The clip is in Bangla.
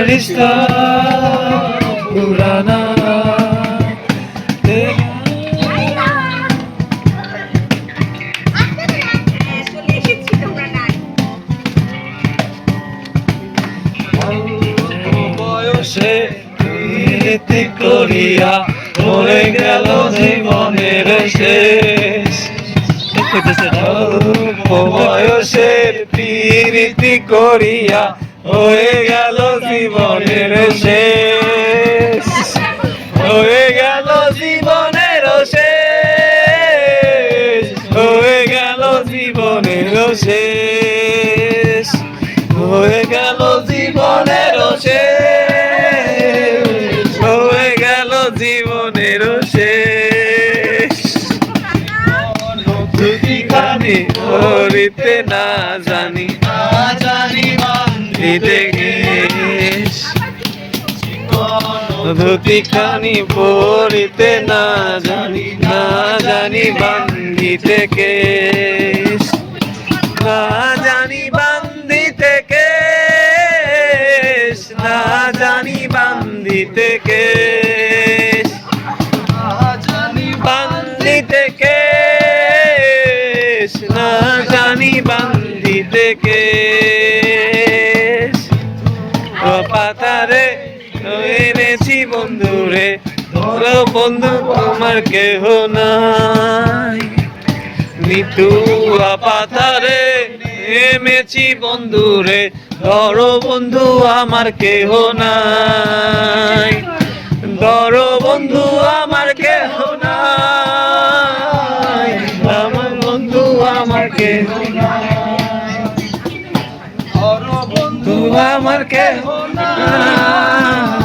रिश्ता पुराना বয়সে প্রীতি করিয়া মরে গেল জীবনের শেষ বয়সে প্রীতি করিয়া হয়ে গেল জীবনের শেষ হয়ে গেল জীবনের শেষ হয়ে গেল জীবনের শেষ হয়ে গেল জীবনের শেষ হয়ে গেল জীবনের শেষ দুটিখানি ধরিতে না জানি বান্ধিতে কেশ ধুতিখানি পরিতে না জানি বান্ধিতে কেশ না জানি বান্ধিতে কেশ না জানি বান্ধিতে কেশ বান্ধিতে কেশ না জানি বান্ধিতে কেশ পাতারে এনেছি বন্ধুরে ধরো বন্ধু তোমার কেহ নাই মৃত্যু পাতারে নেমেছি বন্ধুরে ধরো বন্ধু আমার কেহ নাই ধরো বন্ধু আমার কেহ নাই আমার বন্ধু আমার কেহ নাই ধরো বন্ধু আমার কেহ নাই